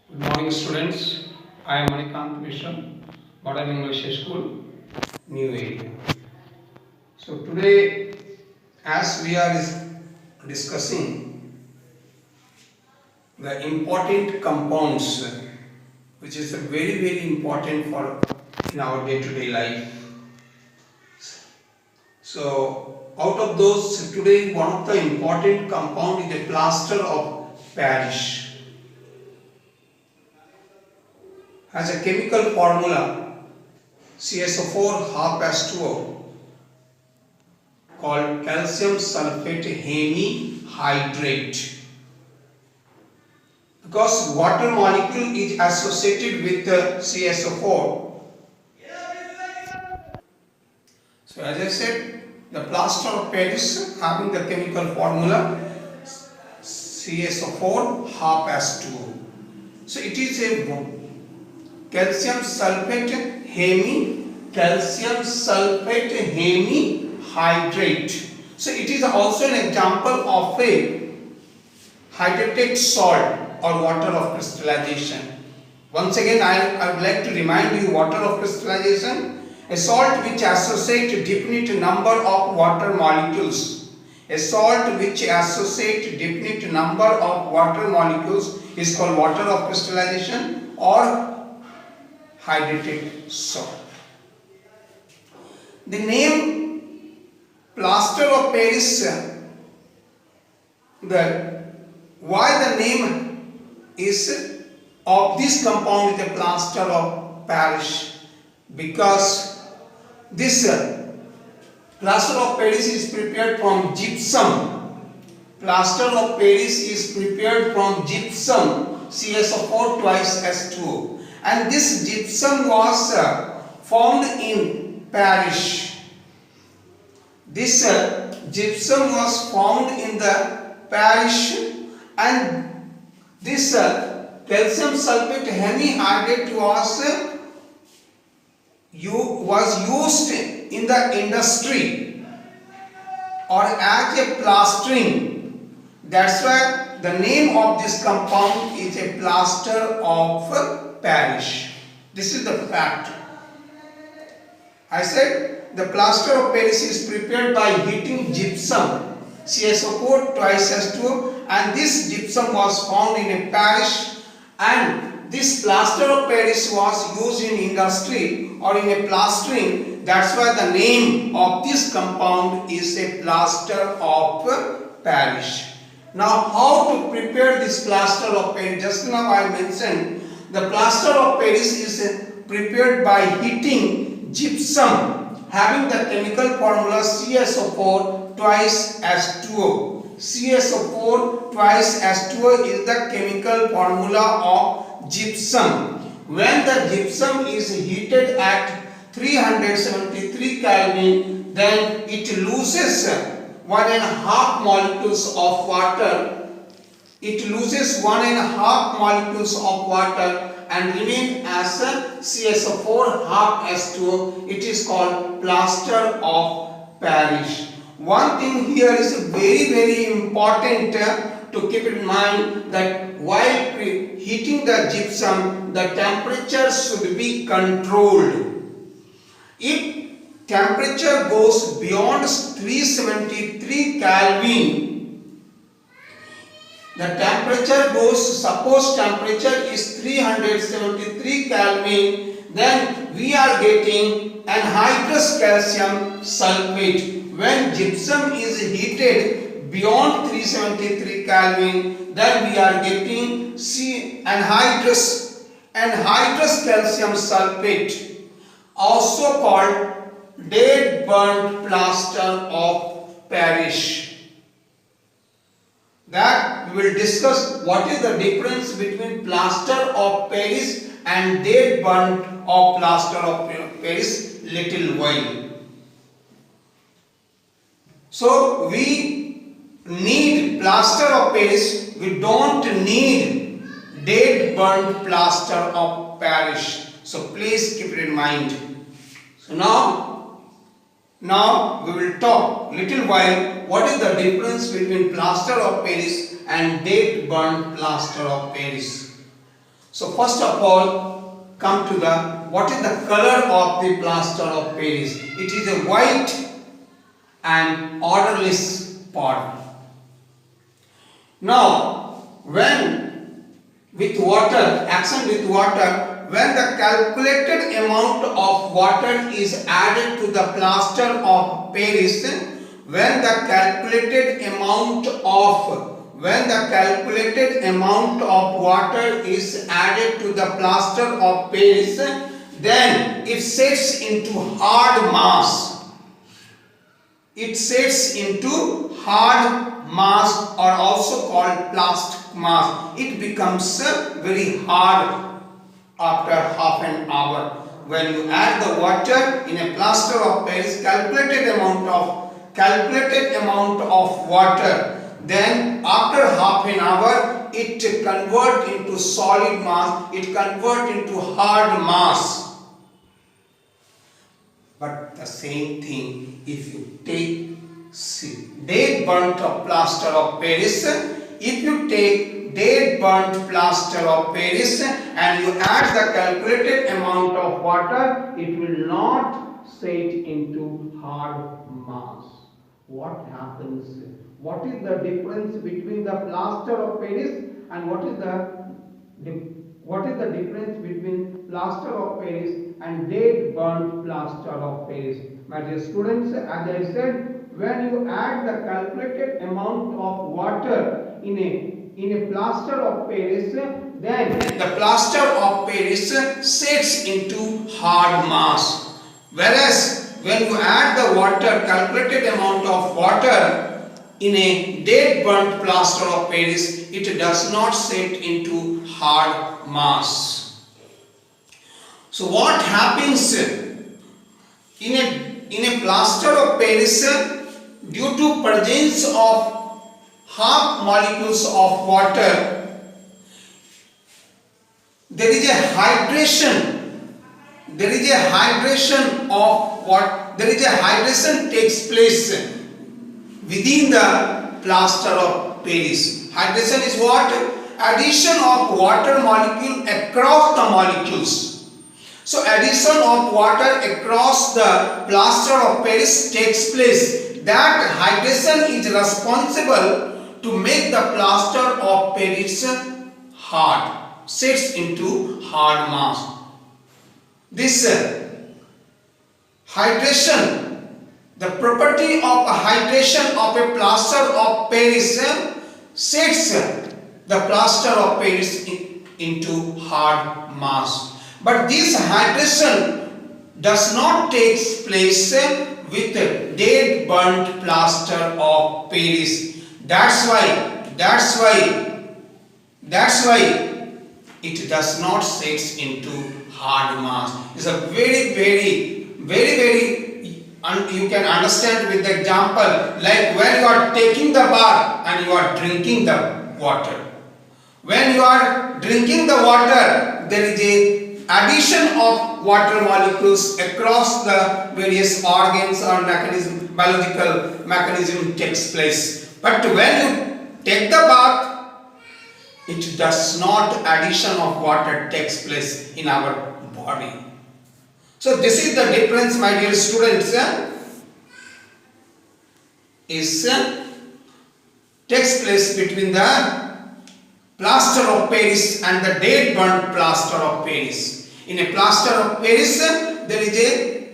Good morning, students. I am Manikant Mishra, Modern English School, New Area. So today, as we are discussing the important compounds, which is a very important for in our day-to-day life. So out of those, today one of the important compound is the plaster of Paris. Has a chemical formula CSO4 half H2O called calcium sulfate hemihydrate. Because water molecule is associated with the CSO4. So as I said, the plaster of Paris having the chemical formula CSO4 half H2O. So it is a calcium sulfate hemihydrate. So it is also an example of a hydrated salt or water of crystallization. Once again, I would like to remind you, water of crystallization, a salt which associates definite number of water molecules. A salt which associates definite number of water molecules is called water of crystallization or hydrated salt. The name plaster of Paris, why the name is of this compound is the plaster of Paris, because this plaster of Paris is prepared from gypsum. Plaster of Paris is prepared from gypsum CSO4 twice H2O. And this gypsum was found in Paris. This gypsum was found in the Paris, and this calcium sulfate hemihydrate was used in the industry or as a plastering. That's why the name of this compound is a plaster of Paris. This is the fact. I said the plaster of Paris is prepared by heating gypsum CSO4 twice H2O, and this gypsum was found in Paris, and this plaster of Paris was used in industry or in a plastering. That's why the name of this compound is a plaster of Paris. Now, how to prepare this plaster of Paris? Just now I mentioned the plaster of Paris is prepared by heating gypsum having the chemical formula CSO4 twice H2O. CSO4 twice H2O is the chemical formula of gypsum. When the gypsum is heated at 373 Kelvin, then it loses 1.5 molecules of water. It loses 1.5 molecules of water and remain as a CSO4 half H2O. It is called plaster of Paris. One thing here is very important to keep in mind, that while heating the gypsum, the temperature should be controlled. If temperature goes beyond 373 Kelvin, the temperature goes, suppose temperature is 373 Kelvin, then we are getting anhydrous calcium sulfate. When gypsum is heated beyond 373 Kelvin, then we are getting anhydrous calcium sulfate, also called dead burnt plaster of Paris. That we will discuss what is the difference between plaster of Paris and dead burnt of plaster of Paris little while. So we need plaster of Paris, we don't need dead burnt plaster of Paris. So please keep it in mind. So now we will talk little while what is the difference between plaster of Paris and dead burnt plaster of Paris. So first of all, come to the what is the color of the plaster of Paris? It is a white and odorless powder. Now, when with water, action with water, when the calculated amount of water is added to the plaster of Paris, when the calculated amount of water is added to the plaster of Paris, then it sets into hard mass. It sets into hard mass, or also called plastic mass. It becomes very hard after half an hour. When you add the water in a plaster of Paris, calculated amount of water, then after half an hour it convert into solid mass, it convert into hard mass. But the same thing, if you take dead burnt plaster of Paris, if you take dead burnt plaster of Paris and you add the calculated amount of water, it will not set into hard mass. What happens? What is the difference between the plaster of Paris and what is the difference between plaster of Paris and dead burnt plaster of Paris? My dear students, as I said, when you add the calculated amount of water in a plaster of Paris, then the plaster of Paris sets into hard mass. Whereas when you add the water, calculated amount of water in a dead burnt plaster of Paris, it does not set into hard mass. So what happens in a plaster of Paris? Due to presence of half molecules of water, there is a hydration. There is a hydration of what? There is a hydration takes place within the plaster of Paris. Hydration is what? Addition of water molecule across the molecules. So addition of water across the plaster of Paris takes place. That hydration is responsible to make the plaster of Paris hard, sets into hard mass. This hydration, the property of hydration of a plaster of Paris sets the plaster of Paris into hard mass. But this hydration does not take place with dead burnt plaster of Paris. That's why it does not set into hard mass. It's a very you can understand with the example, like when you are taking the bath and you are drinking the water. When you are drinking the water, there is a addition of water molecules across the various organs or mechanism, biological mechanism takes place. But when you take the bath, it does not addition of water takes place in our body. So this is the difference, my dear students, takes place between the plaster of Paris and the dead burnt plaster of Paris. In a plaster of Paris, there is a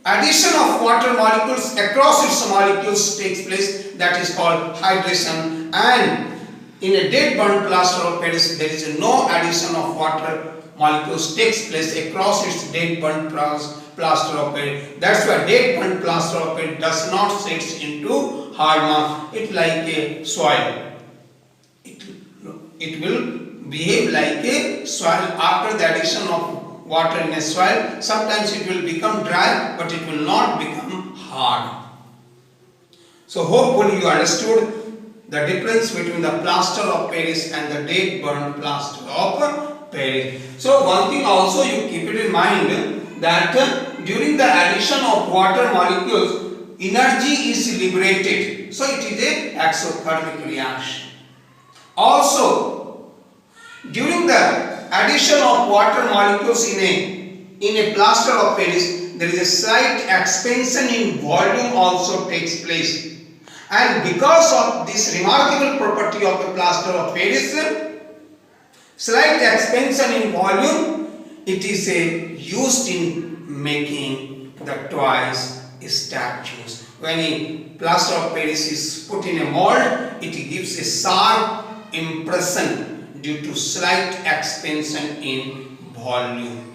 addition of water molecules across its molecules takes place, that is called hydration, and in a dead burnt plaster of Paris there is no addition of water molecules takes place across its dead burnt plaster of Paris. That's why dead burnt plaster of Paris does not set into hard mass. It's like a soil. It will behave like a soil after the addition of water in a soil. Sometimes it will become dry, but it will not become hard. So hopefully you understood the difference between the plaster of Paris and the dead burnt plaster of Paris. So one thing also you keep it in mind that during the addition of water molecules, energy is liberated. So it is a exothermic reaction. Also, the addition of water molecules in a plaster of Paris, there is a slight expansion in volume also takes place. And because of this remarkable property of the plaster of Paris, slight expansion in volume, it is used in making the toys, statues. When a plaster of Paris is put in a mold, it gives a sharp impression due to slight expansion in volume.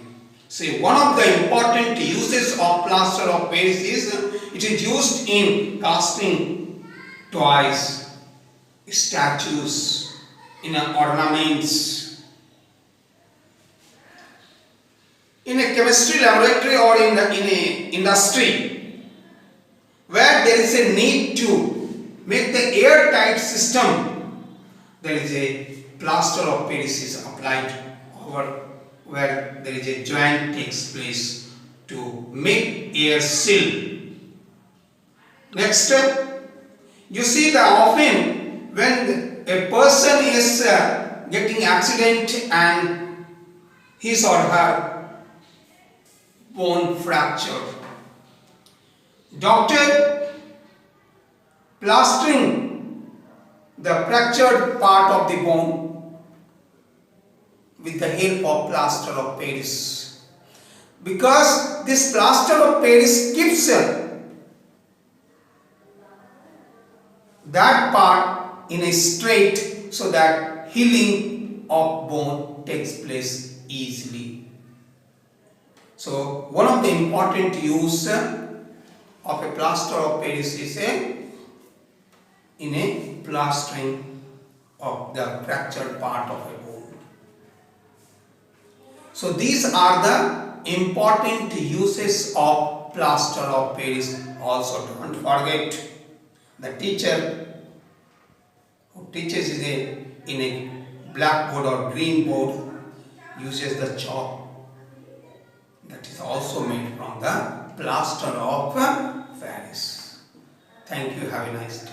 See, one of the important uses of plaster of Paris is it is used in casting toys, statues, in ornaments. In a chemistry laboratory or in a industry where there is a need to make the airtight system, there is a plaster of Paris is applied over where there is a joint takes place to make air seal. Next step, you see that often when a person is getting accident and his or her bone fracture, doctor plastering the fractured part of the bone with the help of plaster of Paris, because this plaster of Paris keeps that part in a straight so that healing of bone takes place easily. So one of the important use of a plaster of Paris is in a plastering of the fractured part of a bone. So these are the important uses of plaster of Paris. Also don't forget, the teacher who teaches in a blackboard or green board uses the chalk that is also made from the plaster of Paris. Thank you. Have a nice day.